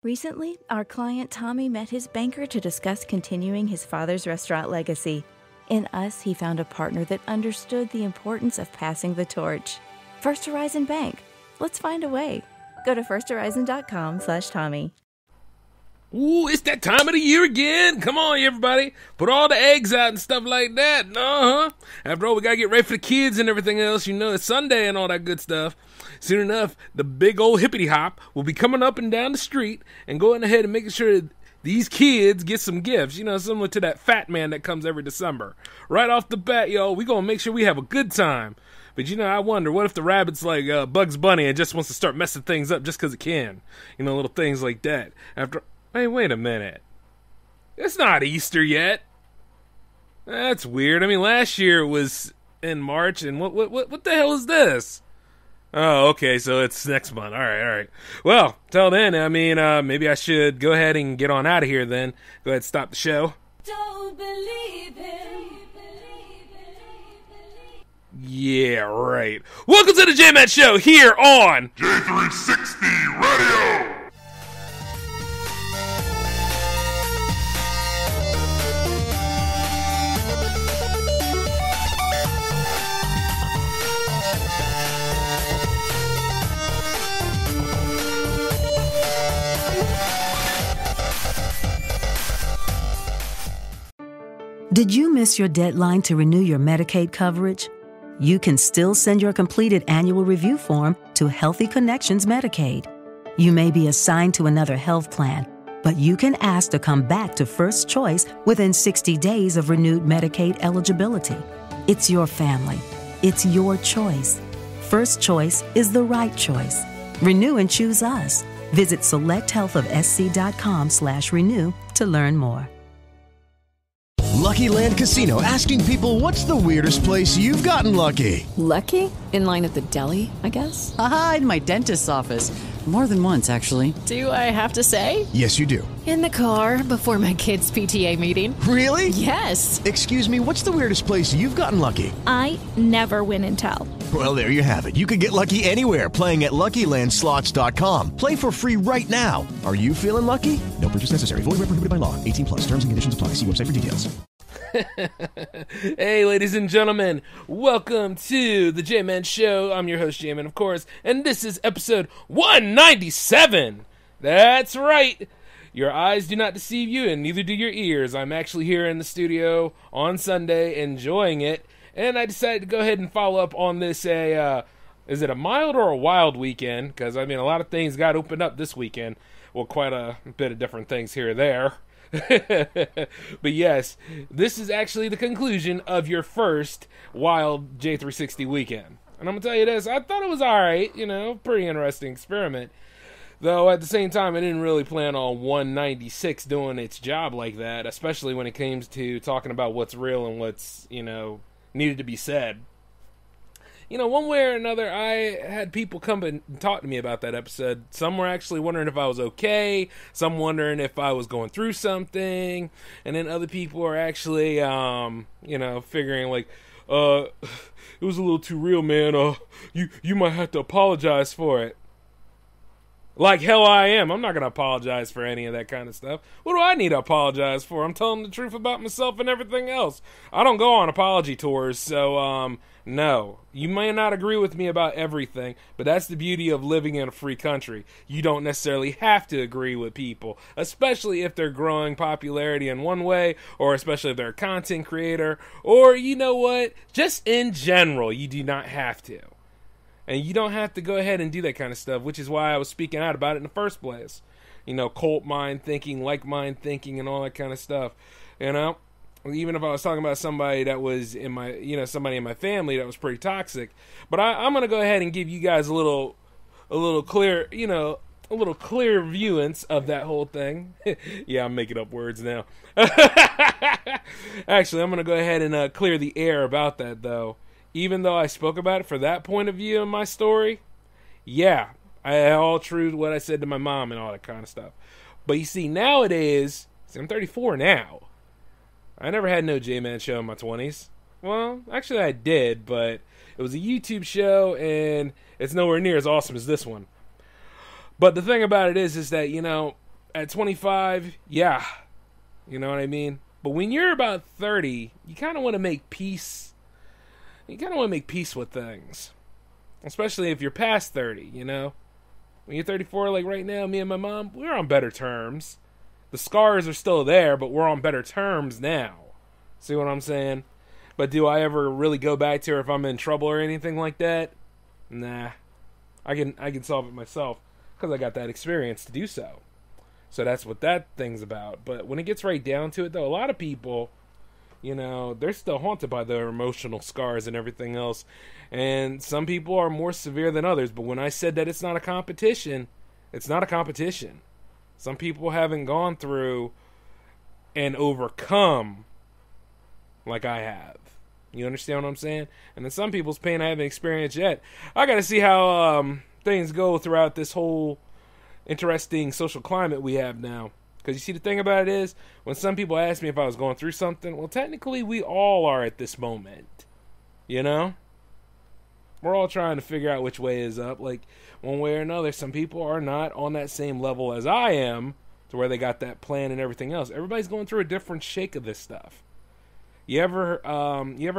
Recently, our client Tommy met his banker to discuss continuing his father's restaurant legacy. In us, he found a partner that understood the importance of passing the torch. First Horizon Bank. Let's find a way. Go to firsthorizon.com/Tommy. Ooh, it's that time of the year again. Come on, everybody. Put all the eggs out and stuff like that. After all, we got to get ready for the kids and everything else. You know, it's Sunday and all that good stuff. Soon enough, the big old hippity hop will be coming up and down the street and going ahead and making sure that these kids get some gifts, you know, similar to that fat man that comes every December. Right off the bat, yo, we going to make sure we have a good time. But, you know, I wonder, what if the rabbit's like Bugs Bunny and just wants to start messing things up just because it can? You know, little things like that. Hey, wait a minute. It's not Easter yet. That's weird. I mean, last year it was in March, and what the hell is this? Oh, okay, so it's next month. All right. Well, till then, I mean, maybe I should go ahead and get on out of here then. Go ahead and stop the show. Don't believe him. Yeah, right. Welcome to the J-Man Show here on J360 Radio. Did you miss your deadline to renew your Medicaid coverage? You can still send your completed annual review form to Healthy Connections Medicaid. You may be assigned to another health plan, but you can ask to come back to First Choice within 60 days of renewed Medicaid eligibility. It's your family. It's your choice. First Choice is the right choice. Renew and choose us. Visit selecthealthofsc.com/renew to learn more. Lucky Land Casino, asking people, what's the weirdest place you've gotten lucky? Lucky? In line at the deli, I guess? Aha, in my dentist's office. More than once, actually. Do I have to say? Yes, you do. In the car before my kids' PTA meeting. Really? Yes. Excuse me, what's the weirdest place you've gotten lucky? I never win and tell. Well, there you have it. You can get lucky anywhere, playing at LuckyLandSlots.com. Play for free right now. Are you feeling lucky? No purchase necessary. Void where prohibited by law. 18+. Terms and conditions apply. See website for details. Hey, ladies and gentlemen, welcome to the J-Man Show. I'm your host, J-Man, of course, and this is episode 197. That's right. Your eyes do not deceive you, and neither do your ears. I'm actually here in the studio on Sunday enjoying it, and I decided to go ahead and follow up on this, is it a mild or a wild weekend? Because, I mean, a lot of things got opened up this weekend. Well, quite a bit of different things here or there. But yes, this is actually the conclusion of your first wild J360 weekend. And I'm going to tell you this, I thought it was alright, you know, pretty interesting experiment. Though at the same time, I didn't really plan on 196 doing its job like that, especially when it comes to talking about what's real and what's, you know, needed to be said. You know, one way or another, I had people come and talk to me about that episode. Some were actually wondering if I was okay. Some wondering if I was going through something. And then other people are actually, you know, figuring like, it was a little too real, man. You might have to apologize for it. Like hell I am. I'm not going to apologize for any of that kind of stuff. What do I need to apologize for? I'm telling the truth about myself and everything else. I don't go on apology tours, so, no. You may not agree with me about everything, but that's the beauty of living in a free country. You don't necessarily have to agree with people, especially if they're growing popularity in one way, or especially if they're a content creator, or, you know what, just in general, you do not have to. And you don't have to go ahead and do that kind of stuff, which is why I was speaking out about it in the first place. You know, cult mind thinking, like mind thinking, and all that kind of stuff. You know, even if I was talking about somebody that was in my, you know, somebody in my family that was pretty toxic. But I'm going to go ahead and give you guys a little clear, you know, a little clear viewance of that whole thing. Yeah, I'm making up words now. Actually, I'm going to go ahead and clear the air about that, though. Even though I spoke about it for that point of view in my story, yeah, I all true what I said to my mom and all that kind of stuff. But you see, nowadays, I'm 34 now. I never had no J-Man show in my 20s. Well, actually I did, but it was a YouTube show, and it's nowhere near as awesome as this one. But the thing about it is that, you know, at 25, yeah. You know what I mean? But when you're about 30, you kind of want to make peace. You kind of want to make peace with things. Especially if you're past 30, you know? When you're 34, like right now, me and my mom, we're on better terms. The scars are still there, but we're on better terms now. See what I'm saying? But do I ever really go back to her if I'm in trouble or anything like that? Nah. I can solve it myself because I got that experience to do so. So that's what that thing's about. But when it gets right down to it, though, a lot of people, you know, they're still haunted by their emotional scars and everything else. And some people are more severe than others. But when I said that it's not a competition, it's not a competition. Some people haven't gone through and overcome like I have. You understand what I'm saying? And then some people's pain I haven't experienced yet. I got to see how things go throughout this whole interesting social climate we have now. Because you see, the thing about it is, when some people ask me if I was going through something, well, technically we all are at this moment. You know? We're all trying to figure out which way is up. Like, one way or another, some people are not on that same level as I am, to where they got that plan and everything else. Everybody's going through a different shake of this stuff. You ever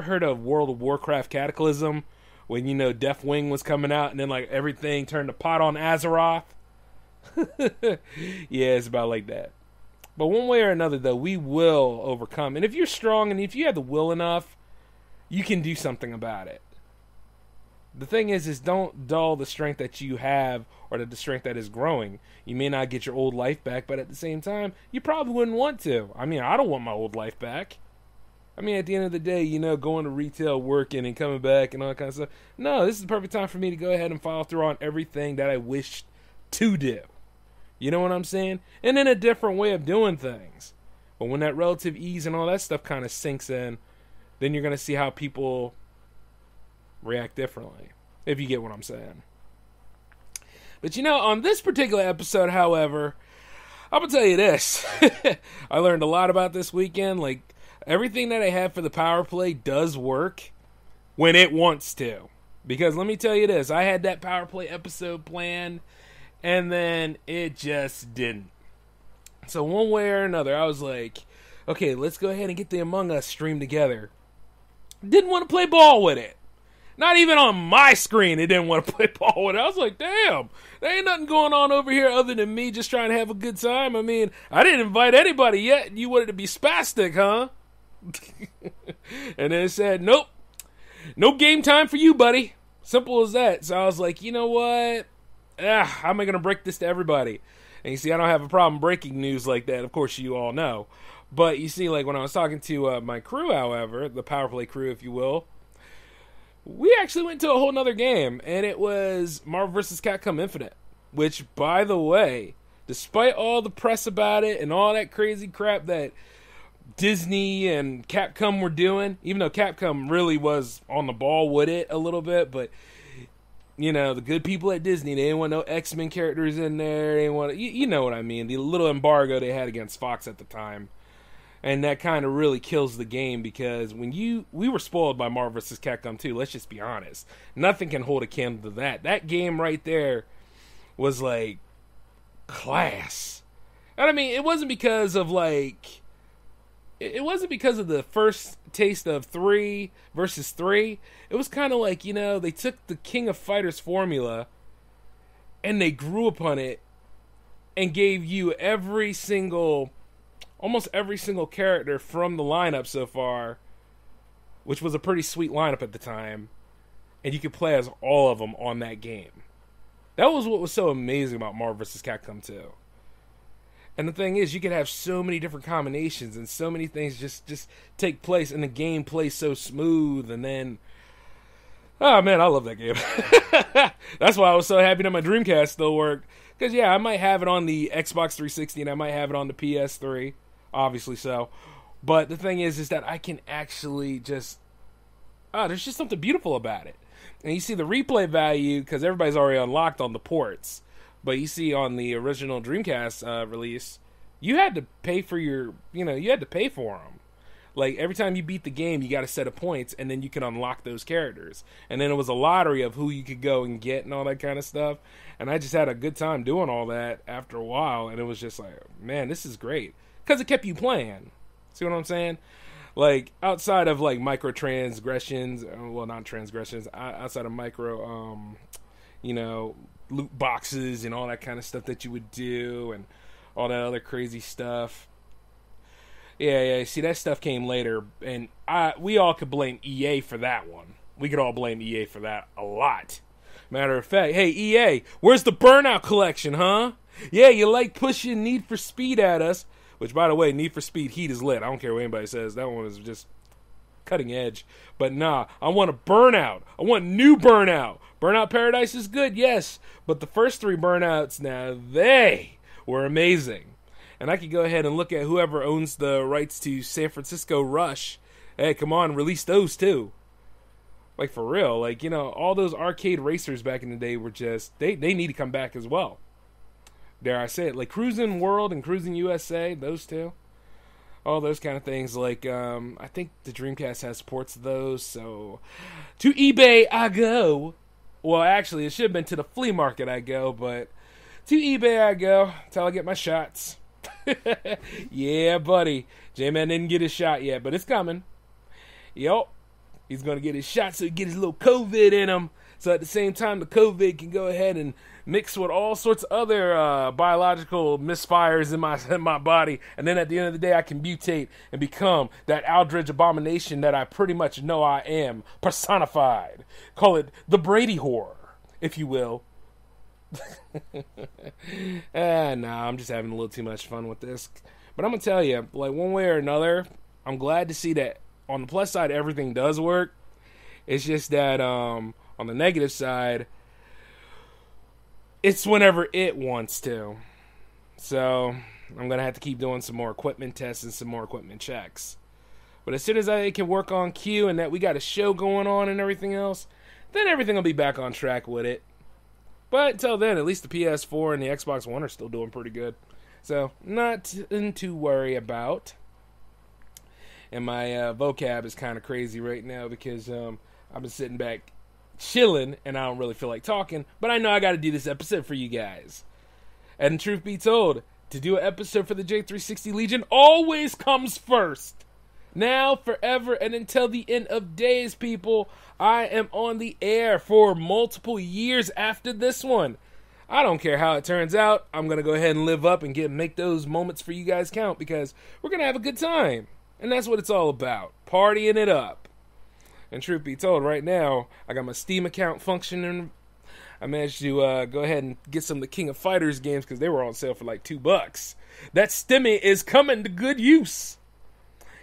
heard of World of Warcraft Cataclysm? When, you know, Deathwing was coming out and then, like, everything turned to pot on Azeroth? Yeah, it's about like that. But one way or another, though, we will overcome. And if you're strong and if you have the will enough, you can do something about it. The thing is don't dull the strength that you have or the strength that is growing. You may not get your old life back, but at the same time, you probably wouldn't want to. I mean, I don't want my old life back. I mean, at the end of the day, you know, going to retail, working, and coming back and all that kind of stuff. No, this is the perfect time for me to go ahead and follow through on everything that I wish to do. You know what I'm saying? And in a different way of doing things. But when that relative ease and all that stuff kind of sinks in, then you're going to see how people react differently, if you get what I'm saying. But you know, on this particular episode, however, I'm going to tell you this. I learned a lot about this weekend. Like, everything that I have for the PowerPlay does work when it wants to. Because let me tell you this, I had that PowerPlay episode planned, and then it just didn't. So one way or another, I was like, okay, let's go ahead and get the Among Us stream together. Didn't want to play ball with it. Not even on my screen, it didn't want to play ball with it. I was like, damn, there ain't nothing going on over here other than me just trying to have a good time. I mean, I didn't invite anybody yet. You wanted to be spastic, huh? And then it said, nope, no game time for you, buddy. Simple as that. So I was like, you know what? How am I going to break this to everybody? And you see, I don't have a problem breaking news like that. Of course, you all know. But you see, like when I was talking to my crew, however, the PowerPlay crew, if you will, we actually went to a whole nother game, and it was Marvel vs. Capcom Infinite, which, by the way, despite all the press about it and all that crazy crap that Disney and Capcom were doing, even though Capcom really was on the ball with it a little bit, but, you know, the good people at Disney, they didn't want no X-Men characters in there, they didn't want, you know what I mean, the little embargo they had against Fox at the time. And that kind of really kills the game because we were spoiled by Marvel vs. Capcom 2, let's just be honest. Nothing can hold a candle to that. That game right there was like class. And I mean, it wasn't because of the first taste of 3 versus 3. It was kind of like, you know, they took the King of Fighters formula and they grew upon it and gave you almost every single character from the lineup so far, which was a pretty sweet lineup at the time, and you could play as all of them on that game. That was what was so amazing about Marvel vs. Capcom 2. And the thing is, you could have so many different combinations, and so many things just take place, and the game plays so smooth, and then, oh man, I love that game. That's why I was so happy that my Dreamcast still worked, because yeah, I might have it on the Xbox 360, and I might have it on the PS3, obviously so. But the thing is that I can actually just, there's just something beautiful about it. And you see the replay value, because everybody's already unlocked on the ports. But you see on the original Dreamcast release, you had to pay for you had to pay for them. Like, every time you beat the game, you got a set of points, and then you can unlock those characters. And then it was a lottery of who you could go and get and all that kind of stuff. And I just had a good time doing all that after a while, and it was just like, man, this is great. Because it kept you playing. See what I'm saying? Like, outside of, like, microtransgressions, well, not transgressions, outside of loot boxes and all that kind of stuff that you would do, and all that other crazy stuff. Yeah, see, that stuff came later, and we all could blame EA for that one. We could all blame EA for that a lot. Matter of fact, hey, EA, where's the Burnout collection, huh? Yeah, you like pushing Need for Speed at us, which, by the way, Need for Speed Heat is lit. I don't care what anybody says. That one is just cutting edge. But nah, I want a Burnout. I want new Burnout. Burnout Paradise is good, yes, but the first 3 Burnouts, now, they were amazing. And I could go ahead and look at whoever owns the rights to San Francisco Rush. Hey, come on, release those too. Like, for real. Like, all those arcade racers back in the day were just, they need to come back as well. Dare I say it. Like, Cruising World and Cruising USA, those two. All those kind of things. Like, I think the Dreamcast has ports of those, so to eBay I go. Well, actually, it should have been to the flea market I go, but to eBay I go till I get my shots. Yeah, buddy. J-Man didn't get his shot yet, but it's coming. Yup. He's going to get his shot so he get his little COVID in him. So at the same time, the COVID can go ahead and mix with all sorts of other biological misfires in my body. And then at the end of the day, I can mutate and become that Aldrich abomination that I pretty much know I am, personified. Call it the Brady horror, if you will. Nah, I'm just having a little too much fun with this. But I'm going to tell you, like, one way or another, I'm glad to see that on the plus side, everything does work. It's just that on the negative side, it's whenever it wants to. So I'm going to have to keep doing some more equipment tests and some more equipment checks. But as soon as I can work on Q and that we got a show going on and everything else, then everything will be back on track with it. But until then, at least the PS4 and the Xbox One are still doing pretty good. So, nothing to worry about. And my vocab is kind of crazy right now because I've been sitting back chilling and I don't really feel like talking. But I know I got to do this episode for you guys. And truth be told, to do an episode for the J360 Legion always comes first. Now, forever, and until the end of days, people, I am on the air for multiple years after this one. I don't care how it turns out. I'm going to go ahead and live up and make those moments for you guys count because we're going to have a good time. And that's what it's all about, partying it up. And truth be told, right now, I got my Steam account functioning. I managed to go ahead and get some of the King of Fighters games because they were on sale for like $2. That Stimmy is coming to good use.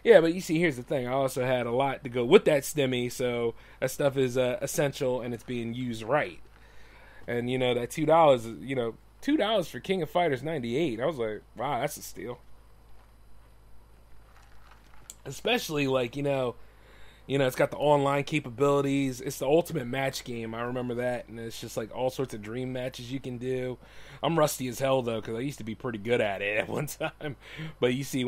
Yeah, but you see, here's the thing. I also had a lot to go with that Stimmy, so that stuff is essential and it's being used right. And, that $2, $2 for King of Fighters 98. I was like, wow, that's a steal. Especially, like, it's got the online capabilities. It's the ultimate match game. I remember that. And it's just, like, all sorts of dream matches you can do. I'm rusty as hell, though, because I used to be pretty good at it at one time. But you see,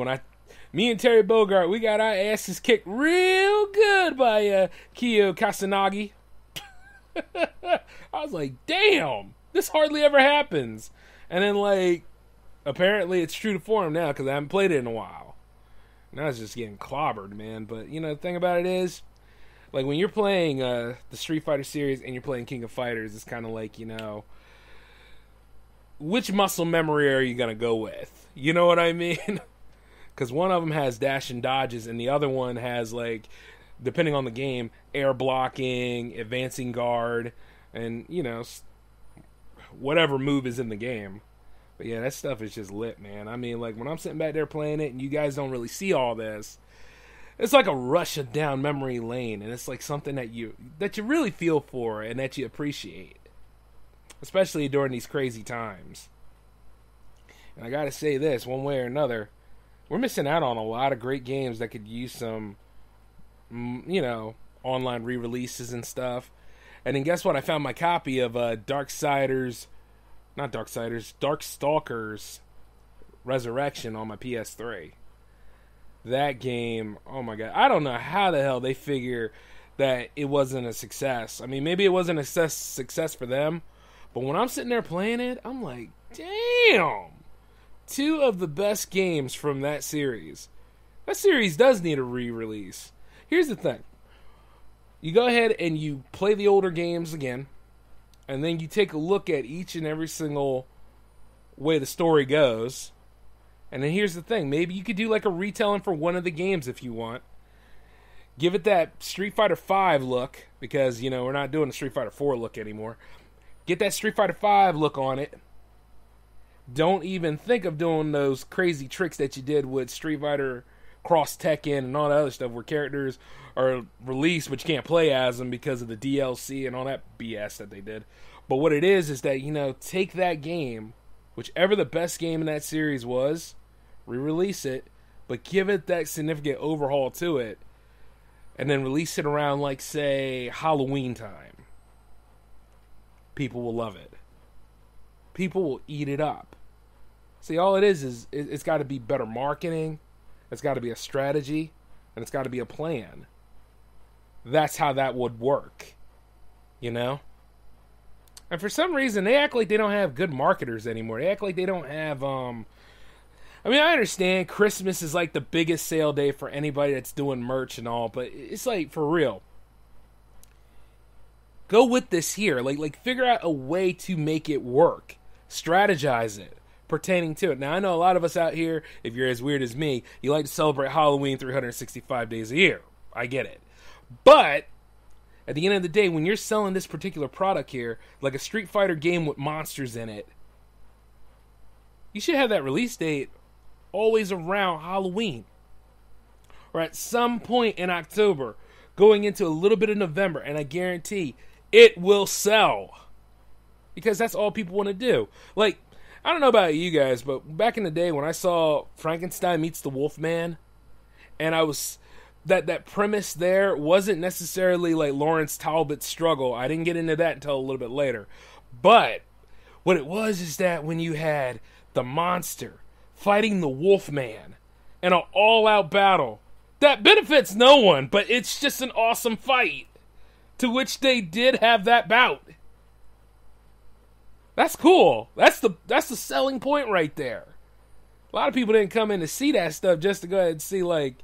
me and Terry Bogard, we got our asses kicked real good by Kiyo Kasanagi. I was like, damn, this hardly ever happens. And then, like, apparently it's true to form now because I haven't played it in a while. Now it's just getting clobbered, man. But, the thing about it is, like, when you're playing the Street Fighter series and you're playing King of Fighters, it's kind of like, which muscle memory are you going to go with? You know what I mean? Because one of them has dash and dodges, and the other one has, like, depending on the game, air blocking, advancing guard, and, whatever move is in the game. But yeah, that stuff is just lit, man. I mean, like, when I'm sitting back there playing it and you guys don't really see all this, it's like a rush down memory lane, and it's like something that you really feel for and that you appreciate, especially during these crazy times. And I gotta say this, one way or another, we're missing out on a lot of great games that could use some, online re-releases and stuff. And then guess what? I found my copy of Darkstalkers Resurrection on my PS3. that game, oh my god, I don't know how the hell they figure that it wasn't a success. I mean, maybe it wasn't a success for them, but when I'm sitting there playing it, I'm like, damn, 2 of the best games from that series. That series does need a re-release. Here's the thing. You go ahead and you play the older games again, and then you take a look at each and every single way the story goes. And then here's the thing. Maybe you could do like a retelling for one of the games if you want. Give it that Street Fighter V look, because, you know, we're not doing the Street Fighter IV look anymore. Get that Street Fighter V look on it. Don't even think of doing those crazy tricks that you did with Street Fighter Cross Tekken and all that other stuff where characters are released but you can't play as them because of the DLC and all that BS that they did. But what it is that, you know, take that game, whichever the best game in that series was, re-release it, but give it that significant overhaul to it, and then release it around, like, say, Halloween time. People will love it. People will eat it up. See, all it is it's got to be better marketing, it's got to be a strategy, and it's got to be a plan. That's how that would work, you know? And for some reason, they act like they don't have good marketers anymore. They act like they don't have, I mean, I understand Christmas is like the biggest sale day for anybody that's doing merch and all, but it's like, for real. Go with this here. Like figure out a way to make it work. Strategize it pertaining to it. Now, I know a lot of us out here, if you're as weird as me, you like to celebrate Halloween 365 days a year. I get it. But at the end of the day, when you're selling this particular product here, like a Street Fighter game with monsters in it, you should have that release date always around Halloween, or at some point in October, going into a little bit of November, and I guarantee it will sell, because that's all people want to do. Like, I don't know about you guys, but back in the day when I saw Frankenstein meets the Wolfman, and I was that premise there wasn't necessarily like Lawrence Talbot's struggle. I didn't get into that until a little bit later, but what it was is that when you had the monster fighting the Wolfman in an all-out battle that benefits no one, but it's just an awesome fight, to which they did have that bout. That's cool. That's the selling point right there. A lot of people didn't come in to see that stuff just to go ahead and see, like,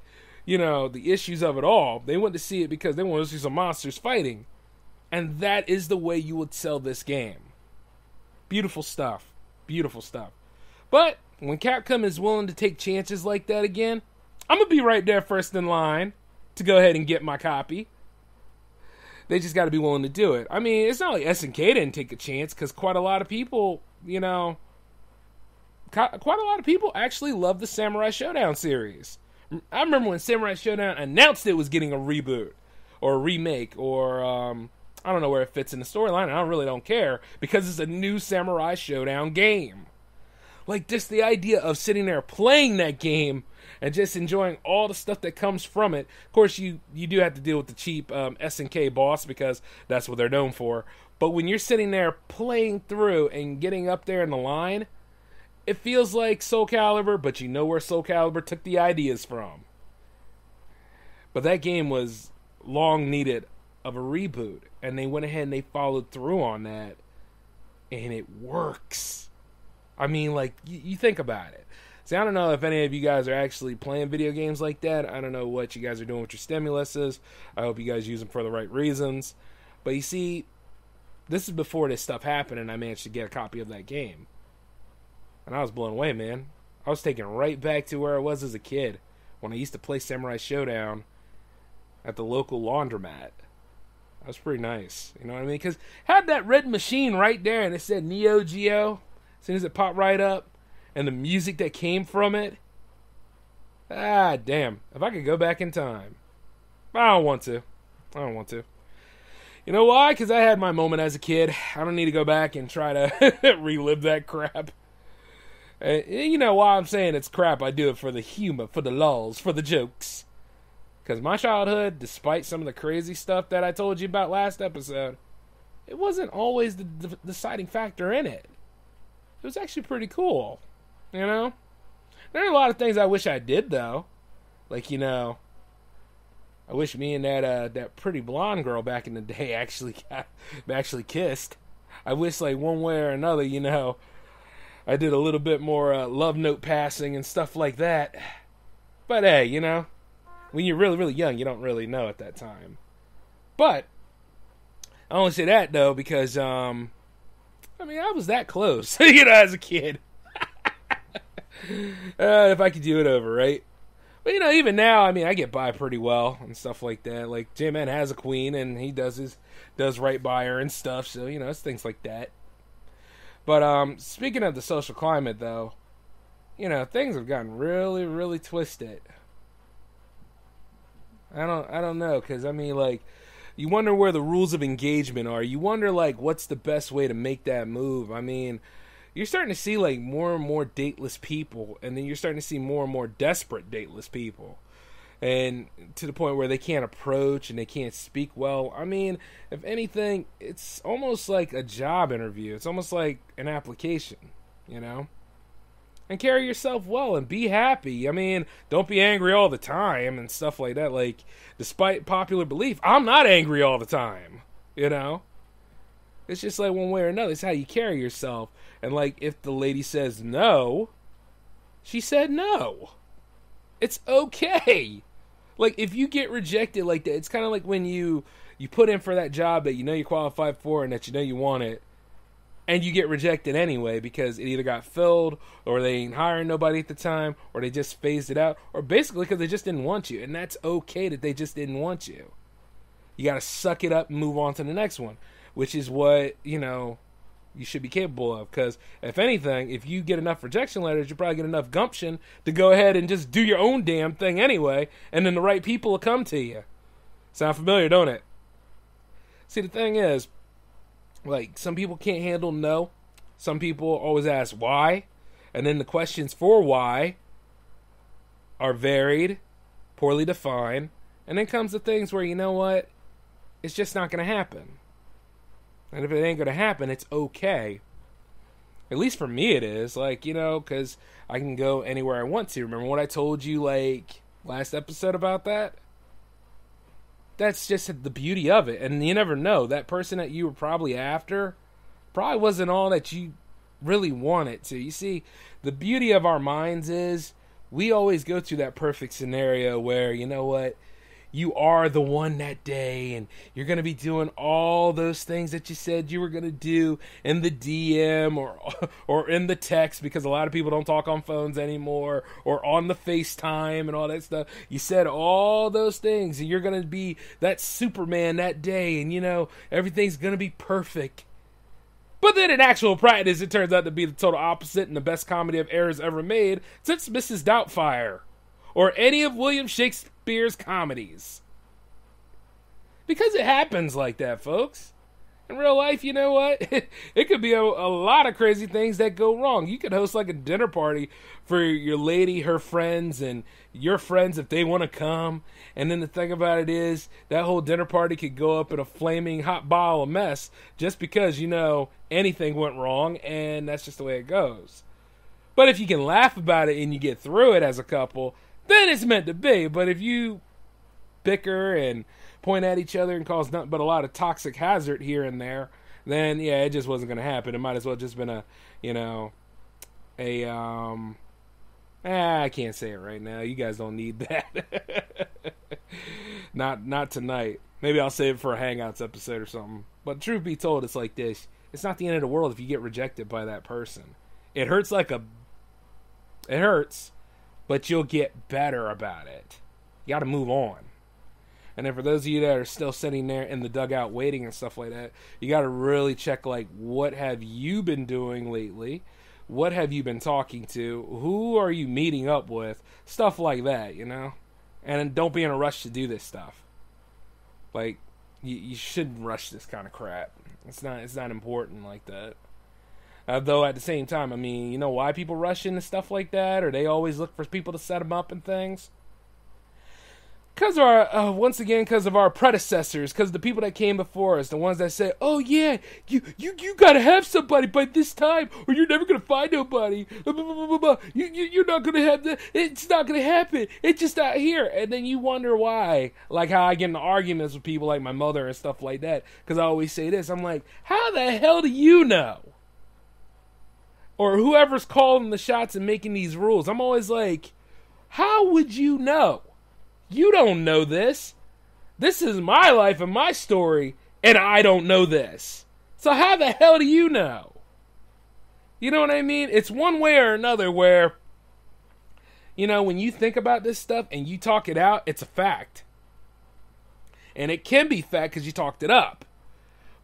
you know, the issues of it all. They went to see it because they wanted to see some monsters fighting. And that is the way you would sell this game. Beautiful stuff. Beautiful stuff. But when Capcom is willing to take chances like that again, I'm going to be right there first in line to go ahead and get my copy. They just got to be willing to do it. I mean, it's not like SNK didn't take a chance, because quite a lot of people, you know, quite a lot of people actually love the Samurai Showdown series. I remember when Samurai Showdown announced it was getting a reboot or a remake, or I don't know where it fits in the storyline. I really don't care, because it's a new Samurai Showdown game. Like, just the idea of sitting there playing that game and just enjoying all the stuff that comes from it. Of course, you do have to deal with the cheap SNK boss, because that's what they're known for. But when you're sitting there playing through and getting up there in the line, it feels like Soul Calibur, but you know where Soul Calibur took the ideas from. But that game was long needed of a reboot, and they went ahead and they followed through on that, and it works. I mean, like, you think about it. See, I don't know if any of you guys are actually playing video games like that. I don't know what you guys are doing with your stimuluses. I hope you guys use them for the right reasons. But you see, this is before this stuff happened, and I managed to get a copy of that game. And I was blown away, man. I was taken right back to where I was as a kid, when I used to play Samurai Showdown at the local laundromat. That was pretty nice. You know what I mean? Because had that red machine right there, and it said Neo Geo. As soon as it popped right up, and the music that came from it, damn, if I could go back in time. I don't want to. You know why? Because I had my moment as a kid. I don't need to go back and try to relive that crap. You know why I'm saying it's crap? I do it for the humor, for the lulz, for the jokes. Because my childhood, despite some of the crazy stuff that I told you about last episode, it wasn't always the deciding factor in it. It was actually pretty cool, you know? There are a lot of things I wish I did, though. Like, you know, I wish me and that pretty blonde girl back in the day actually kissed. I wish, like, one way or another, you know, I did a little bit more love note passing and stuff like that. But hey, you know, when you're really, really young, you don't really know at that time. But I only say that though because I mean, I was that close, you know, as a kid. If I could do it over, right? But, you know, even now, I mean, I get by pretty well and stuff like that. Like, J-Man has a queen, and he does right by her and stuff. So, you know, it's things like that. But speaking of the social climate, though, you know, things have gotten really, really twisted. I don't know, because, I mean, like, you wonder where the rules of engagement are. You wonder, like, what's the best way to make that move. I mean, you're starting to see, like, more and more dateless people, and then you're starting to see more and more desperate dateless people. And to the point where they can't approach and they can't speak well. I mean, if anything, it's almost like a job interview. It's almost like an application, you know? And carry yourself well and be happy. I mean, don't be angry all the time and stuff like that. Like, despite popular belief, I'm not angry all the time, you know? It's just like one way or another. It's how you carry yourself. And, like, if the lady says no, she said no. It's okay. Like, if you get rejected like that, it's kind of like when you put in for that job that you know you qualified for and that you know you want it, and you get rejected anyway because it either got filled or they ain't hiring nobody at the time or they just phased it out or basically because they just didn't want you. And that's okay that they just didn't want you. You got to suck it up and move on to the next one, which is what, you know, you should be capable of. Because if anything, if you get enough rejection letters, you probably get enough gumption to go ahead and just do your own damn thing anyway, and then the right people will come to you. Sound familiar, don't it? See, the thing is, like, some people can't handle no. Some people always ask why. And then the questions for why are varied, poorly defined. And then comes the things where, you know what? It's just not going to happen. And if it ain't going to happen, it's okay. At least for me it is. Like, you know, because I can go anywhere I want to. Remember what I told you, like, last episode about that? That's just the beauty of it. And you never know. That person that you were probably after probably wasn't all that you really wanted to. You see, the beauty of our minds is we always go through that perfect scenario where, you know what, you are the one that day and you're going to be doing all those things that you said you were going to do in the DM or in the text, because a lot of people don't talk on phones anymore, or on the FaceTime and all that stuff. You said all those things and you're going to be that Superman that day, and, you know, everything's going to be perfect. But then in actual practice, it turns out to be the total opposite and the best comedy of errors ever made since Mrs. Doubtfire or any of William Shakespeare's comedies. Because it happens like that, folks. In real life, you know what? It could be a lot of crazy things that go wrong. You could host like a dinner party for your lady, her friends, and your friends if they want to come. And then the thing about it is, that whole dinner party could go up in a flaming hot ball of mess just because, you know, anything went wrong, and that's just the way it goes. But if you can laugh about it and you get through it as a couple, then it's meant to be. But if you bicker and point at each other and cause nothing but a lot of toxic hazard here and there, then yeah, it just wasn't going to happen. It might as well just been I can't say it right now. You guys don't need that. Not tonight. Maybe I'll save it for a Hangouts episode or something. But truth be told, it's like this. It's not the end of the world if you get rejected by that person. It hurts it hurts, but you'll get better about it. You got to move on. And then for those of you that are still sitting there in the dugout waiting and stuff like that, you got to really check, like, what have you been doing lately? What have you been talking to? Who are you meeting up with? Stuff like that, you know? And don't be in a rush to do this stuff. Like, you shouldn't rush this kind of crap. It's not important like that. Though at the same time, I mean, you know why people rush into stuff like that? Or they always look for people to set them up and things? Because once again, because of our predecessors, because the people that came before us, the ones that said, "Oh yeah, you gotta have somebody by this time, or you're never gonna find nobody. You're not gonna have that. It's not gonna happen. It's just not here." And then you wonder why, like how I get into arguments with people like my mother and stuff like that, because I always say this. I'm like, how the hell do you know? Or whoever's calling the shots and making these rules, I'm always like, how would you know? You don't know this. This is my life and my story, and I don't know this. So how the hell do you know? You know what I mean? It's one way or another where, you know, when you think about this stuff and you talk it out, it's a fact. And it can be fact because you talked it up.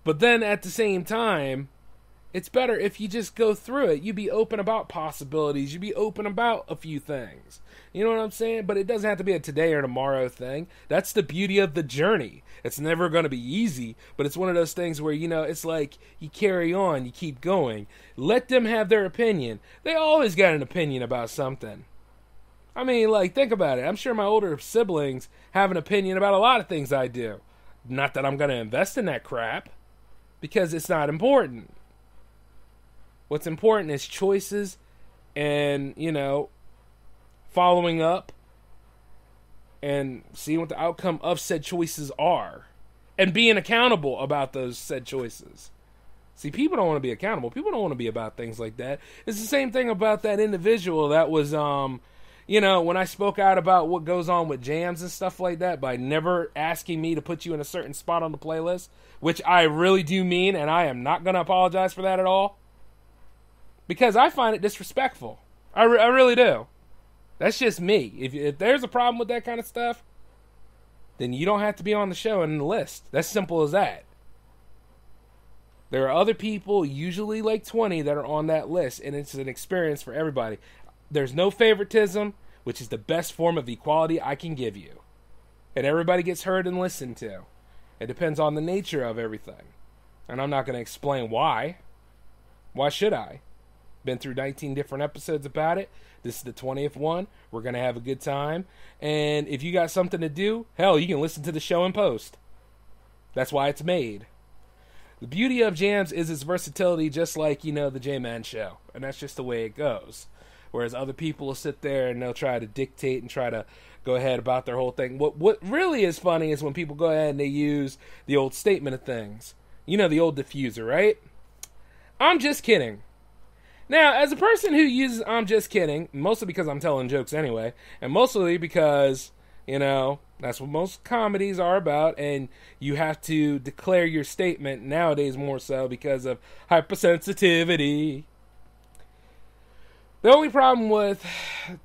But then at the same time, it's better if you just go through it. You be open about possibilities. You be open about a few things. You know what I'm saying? But it doesn't have to be a today or tomorrow thing. That's the beauty of the journey. It's never going to be easy, but it's one of those things where, you know, it's like you carry on, you keep going. Let them have their opinion. They always got an opinion about something. I mean, like, think about it. I'm sure my older siblings have an opinion about a lot of things I do. Not that I'm going to invest in that crap, because it's not important. What's important is choices and, you know, following up and seeing what the outcome of said choices are and being accountable about those said choices. See, people don't want to be accountable. People don't want to be about things like that. It's the same thing about that individual that was, you know, when I spoke out about what goes on with jams and stuff like that by never asking me to put you in a certain spot on the playlist, which I really do mean, and I am not going to apologize for that at all. Because I find it disrespectful. I really do. That's just me. If there's a problem with that kind of stuff, then you don't have to be on the show and in the list. That's simple as that. There are other people, usually like 20, that are on that list, and it's an experience for everybody. There's no favoritism, which is the best form of equality I can give you. And everybody gets heard and listened to. It depends on the nature of everything. And I'm not going to explain why. Why should I? Been through 19 different episodes about it. This is the 20th one. We're going to have a good time. And if you got something to do, hell, you can listen to the show in post. That's why it's made. The beauty of jams is its versatility, just like, you know, the J-Man show. And that's just the way it goes. Whereas other people will sit there and they'll try to dictate and try to go ahead about their whole thing. What really is funny is when people go ahead and they use the old statement of things. You know, the old diffuser, right? I'm just kidding. Now, as a person who uses I'm just kidding, mostly because I'm telling jokes anyway, and mostly because, you know, that's what most comedies are about, and you have to declare your statement nowadays more so because of hypersensitivity. The only problem with,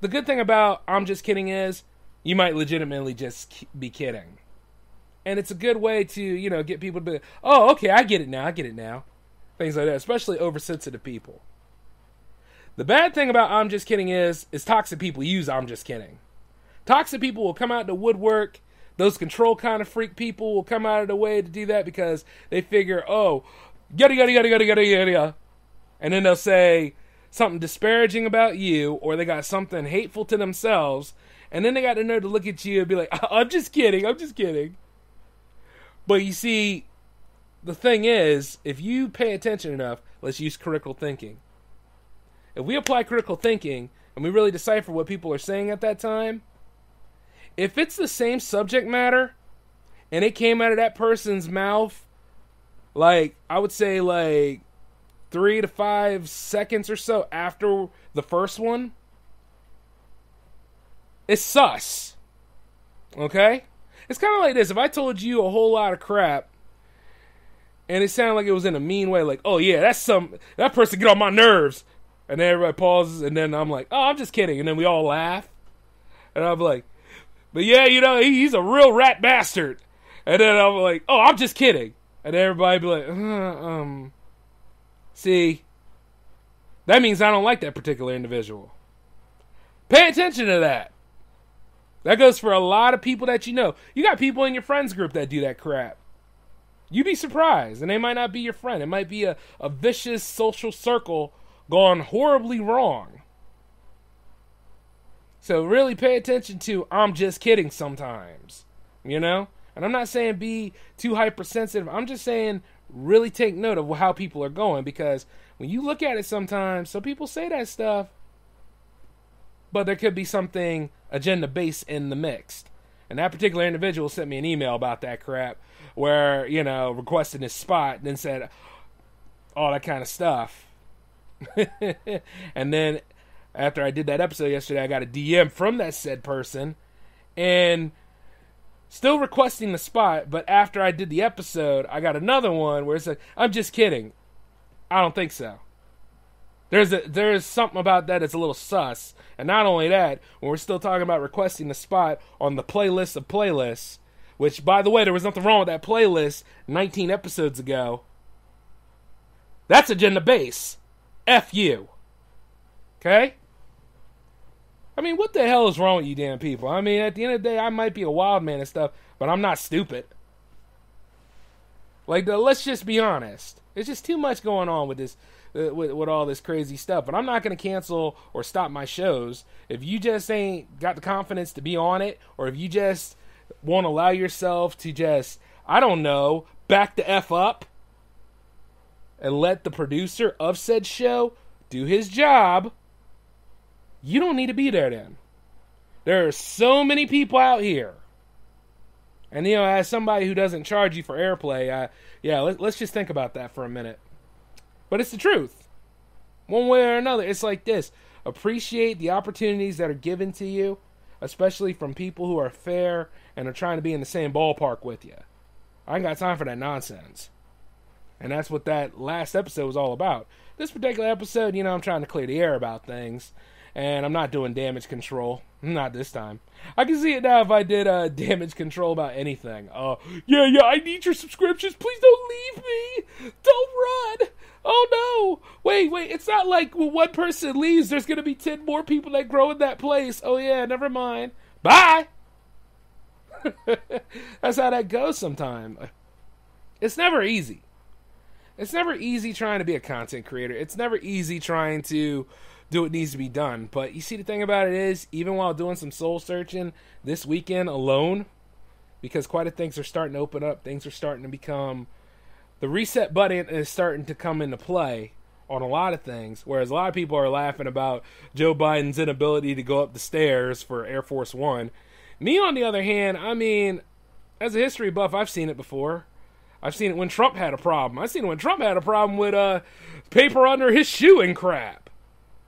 the good thing about I'm just kidding is, you might legitimately just be kidding. And it's a good way to, you know, get people to be, oh, okay, I get it now. Things like that, especially oversensitive people. The bad thing about I'm just kidding is toxic people use I'm just kidding. Toxic people will come out of the woodwork. Those control kind of freak people will come out of the way to do that because they figure, oh, yada. And then they'll say something disparaging about you, or they got something hateful to themselves, and then they got the nerve to look at you and be like, I'm just kidding. But you see, the thing is, if you pay attention enough, let's use critical thinking. If we apply critical thinking and we really decipher what people are saying at that time, if it's the same subject matter and it came out of that person's mouth, like, I would say like 3 to 5 seconds or so after the first one, it's sus. Okay? It's kind of like this. If I told you a whole lot of crap and it sounded like it was in a mean way, like, oh yeah, that person get on my nerves. And then everybody pauses, and then I'm like, oh, I'm just kidding. And then we all laugh. And I'm like, but yeah, you know, he's a real rat bastard. And then I'm like, oh, I'm just kidding. And everybody be like, see, that means I don't like that particular individual. Pay attention to that. That goes for a lot of people that you know. You got people in your friends group that do that crap. You'd be surprised. And they might not be your friend. It might be a vicious social circle gone horribly wrong. So really pay attention to I'm just kidding sometimes, you know? And I'm not saying be too hypersensitive. I'm just saying really take note of how people are going, because when you look at it sometimes, some people say that stuff, but there could be something agenda-based in the mix. And that particular individual sent me an email about that crap where, you know, requested his spot and then said all that kind of stuff. And then after I did that episode yesterday, I got a DM from that said person and still requesting the spot, but after I did the episode, I got another one where it said, I'm just kidding. I don't think so. There's something about that that's a little sus. And not only that, when we're still talking about requesting the spot on the playlist of playlists, which, by the way, there was nothing wrong with that playlist 19 episodes ago. That's agenda base. F you. Okay? I mean, what the hell is wrong with you damn people? I mean, at the end of the day, I might be a wild man and stuff, but I'm not stupid. Like, let's just be honest. There's just too much going on with this, with all this crazy stuff. But I'm not going to cancel or stop my shows. If you just ain't got the confidence to be on it, or if you just won't allow yourself to just, I don't know, back the F up and let the producer of said show do his job, you don't need to be there then. There are so many people out here. And, you know, as somebody who doesn't charge you for airplay, let's just think about that for a minute. But it's the truth. One way or another, it's like this. Appreciate the opportunities that are given to you, especially from people who are fair and are trying to be in the same ballpark with you. I ain't got time for that nonsense. And that's what that last episode was all about. This particular episode, you know, I'm trying to clear the air about things. And I'm not doing damage control. Not this time. I can see it now if I did damage control about anything. Yeah, I need your subscriptions. Please don't leave me. Don't run. Oh, no. Wait. It's not like when one person leaves, there's going to be 10 more people that grow in that place. Oh, yeah, never mind. Bye. That's how that goes sometimes. It's never easy. It's never easy trying to be a content creator. It's never easy trying to do what needs to be done. But you see, the thing about it is, even while doing some soul searching this weekend alone, because quite a things are starting to open up, things are starting to become, the reset button is starting to come into play on a lot of things, whereas a lot of people are laughing about Joe Biden's inability to go up the stairs for Air Force One. Me, on the other hand, I mean, as a history buff, I've seen it before. I've seen it when Trump had a problem. I've seen it when Trump had a problem with paper under his shoe and crap.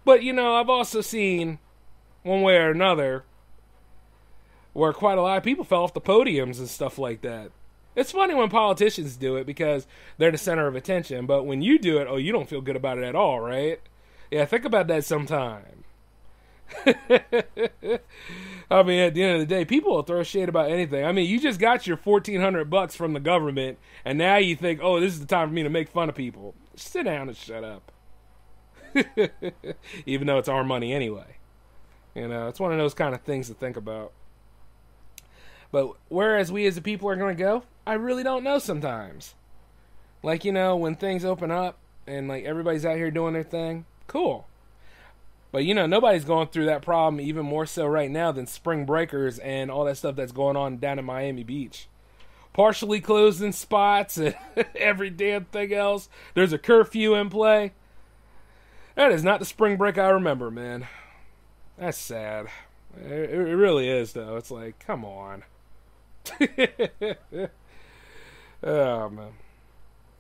But, you know, I've also seen, one way or another, where quite a lot of people fell off the podiums and stuff like that. It's funny when politicians do it because they're the center of attention. But when you do it, you don't feel good about it at all, right? Yeah, think about that sometime. I mean, at the end of the day, people will throw shade about anything. I mean, you just got your $1,400 from the government, and now you think, this is the time for me to make fun of people. Sit down and shut up. Even though it's our money anyway. You know, it's one of those kind of things to think about. But whereas we as a people are going to go, I really don't know sometimes. Like, you know, when things open up and, like, everybody's out here doing their thing, cool. But, you know, nobody's going through that problem even more so right now than spring breakers and all that stuff that's going on down in Miami Beach. Partially closing spots and every damn thing else. There's a curfew in play. That is not the spring break I remember, man. That's sad. It really is, though. It's like, come on. Oh, man.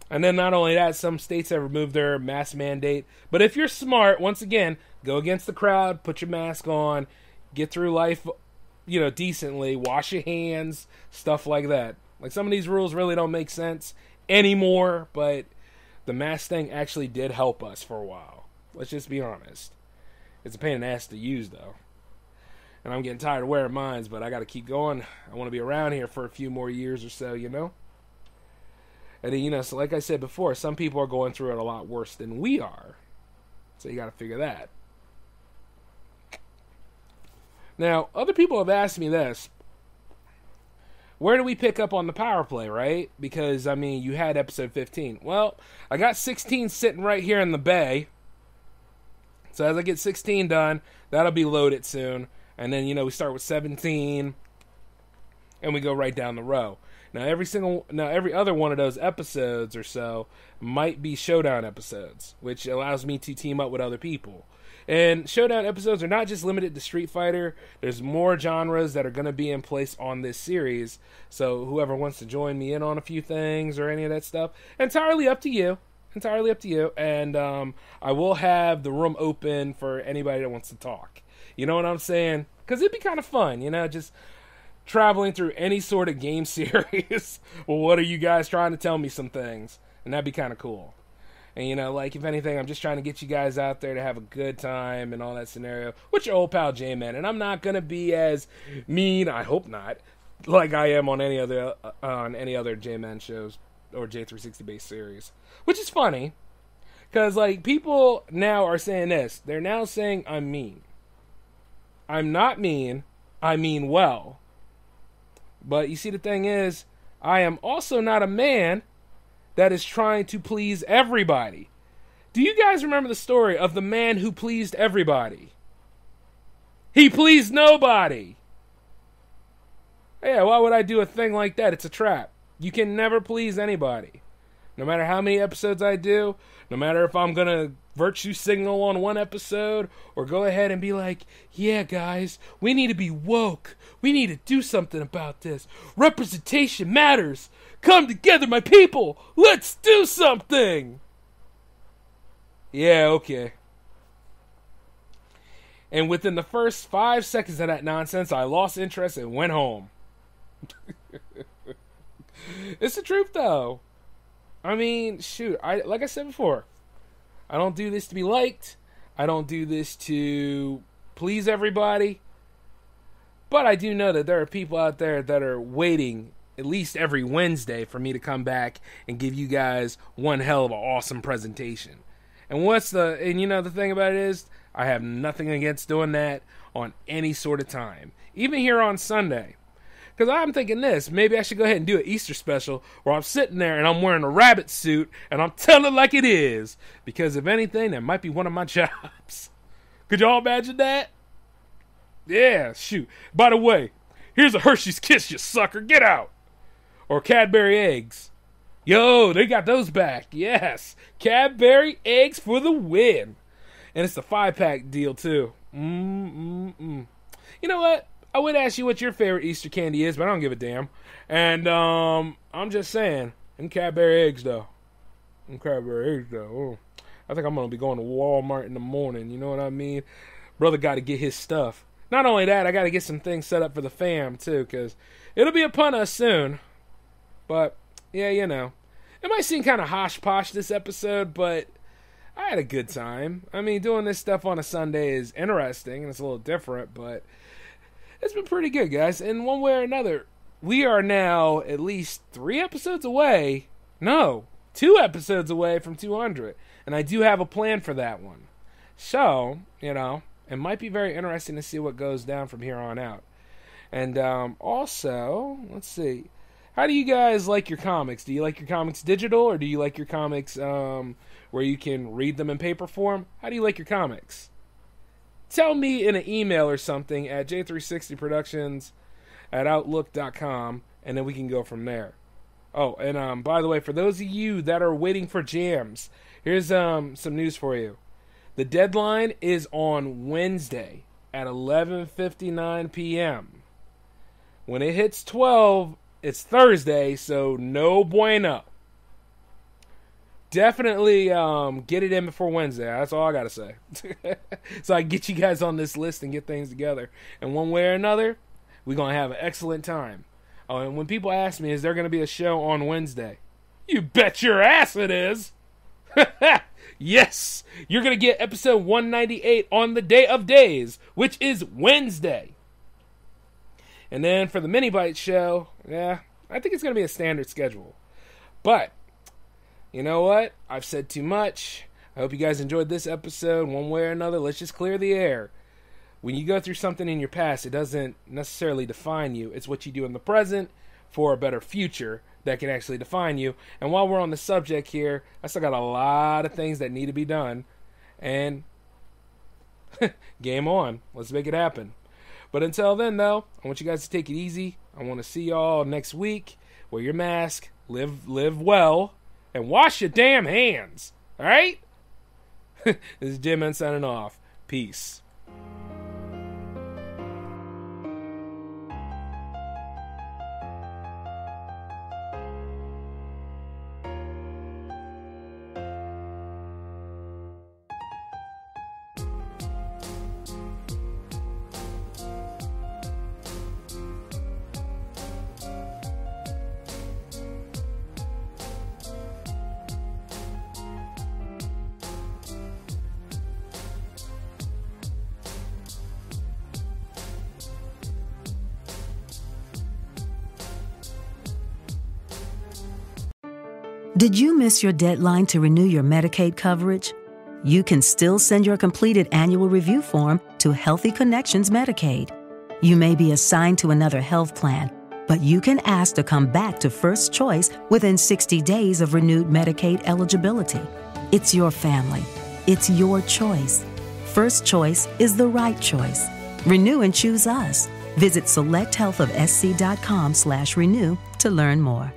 And then not only that, some states have removed their mask mandate. But if you're smart, once again, go against the crowd, put your mask on, get through life, you know, decently, wash your hands, stuff like that. Like, some of these rules really don't make sense anymore, but the mask thing actually did help us for a while. Let's just be honest. It's a pain in the ass to use, though. And I'm getting tired of wearing mine, but I got to keep going. I want to be around here for a few more years or so, you know? And then, you know, so like I said before, some people are going through it a lot worse than we are. So you got to figure that. Now, other people have asked me this. Where do we pick up on the PowerPlay, right? Because, I mean, you had episode 15. Well, I got 16 sitting right here in the bay. So as I get 16 done, that'll be loaded soon. And then, we start with 17, and we go right down the row. Now, every other one of those episodes or so might be Showdown episodes, which allows me to team up with other people. And Showdown episodes are not just limited to Street Fighter. There's more genres that are going to be in place on this series. So whoever wants to join me in on a few things or any of that stuff, entirely up to you. Entirely up to you. And I will have the room open for anybody that wants to talk. You know what I'm saying? Because it'd be kind of fun, just traveling through any sort of game series. Well, what are you guys trying to tell me some things? And that'd be kind of cool. And, if anything, I'm just trying to get you guys out there to have a good time and all that scenario with your old pal J-Man. And I'm not going to be as mean, I hope not, like I am on any other J-Man shows or J360-based series. Which is funny, because, people now are saying this. They're now saying I'm mean. I'm not mean. I mean well. But you see, the thing is, I am also not a man that is trying to please everybody. Do you guys remember the story of the man who pleased everybody? He pleased nobody. Yeah, why would I do a thing like that? It's a trap. You can never please anybody. No matter how many episodes I do, no matter if I'm going to virtue signal on one episode or go ahead and be like, yeah, guys, we need to be woke. We need to do something about this. Representation matters. Come together, my people. Let's do something. Yeah, okay. And within the first 5 seconds of that nonsense, I lost interest and went home. It's the truth, though. I mean, shoot, like I said before, I don't do this to be liked. I don't do this to please everybody. But I do know that there are people out there that are waiting at least every Wednesday for me to come back and give you guys one hell of an awesome presentation. And the thing about it is, I have nothing against doing that on any sort of time. Even here on Sunday. Because I'm thinking this, maybe I should go ahead and do an Easter special where I'm sitting there and I'm wearing a rabbit suit and I'm telling it like it is. Because if anything, that might be one of my jobs. Could y'all imagine that? Yeah, shoot. By the way, here's a Hershey's Kiss, you sucker. Get out. Or Cadbury eggs. Yo, they got those back. Yes. Cadbury eggs for the win. And it's the 5-pack deal, too. You know what? I would ask you what your favorite Easter candy is, but I don't give a damn. And I'm just saying, them Cadbury eggs, though. I think I'm going to be going to Walmart in the morning. You know what I mean? Brother got to get his stuff. Not only that, I got to get some things set up for the fam, too, because it'll be upon us soon. But, yeah, it might seem kind of hosh-posh this episode, but I had a good time. I mean, doing this stuff on a Sunday is interesting, and it's a little different, but it's been pretty good, guys. In one way or another, we are now at least 3 episodes away. No, 2 episodes away from 200. And I do have a plan for that one. So, it might be very interesting to see what goes down from here on out. And also, let's see. How do you guys like your comics? Do you like your comics digital, or do you like your comics where you can read them in paper form? How do you like your comics? Tell me in an email or something at j360productions@outlook.com, and then we can go from there. Oh, and by the way, for those of you that are waiting for jams, here's some news for you. The deadline is on Wednesday at 11:59 p.m. When it hits 12, it's Thursday, so no bueno. Definitely get it in before Wednesday. That's all I got to say. So I can get you guys on this list and get things together. And one way or another, we're going to have an excellent time. Oh, and when people ask me, is there going to be a show on Wednesday? You bet your ass it is. Yes, you're going to get episode 198 on the day of days, which is Wednesday. And then for the Mini Bite show, yeah, I think it's going to be a standard schedule. But you know what? I've said too much. I hope you guys enjoyed this episode. One way or another, let's just clear the air. When you go through something in your past, it doesn't necessarily define you. It's what you do in the present for a better future that can actually define you. And while we're on the subject here, I still got a lot of things that need to be done. And game on. Let's make it happen. But until then, though, I want you guys to take it easy. I want to see y'all next week. Wear your mask, live well, and wash your damn hands. All right? This is J-Man signing off. Peace. Did you miss your deadline to renew your Medicaid coverage? You can still send your completed annual review form to Healthy Connections Medicaid. You may be assigned to another health plan, but you can ask to come back to First Choice within 60 days of renewed Medicaid eligibility. It's your family. It's your choice. First Choice is the right choice. Renew and choose us. Visit selecthealthofsc.com/renew to learn more.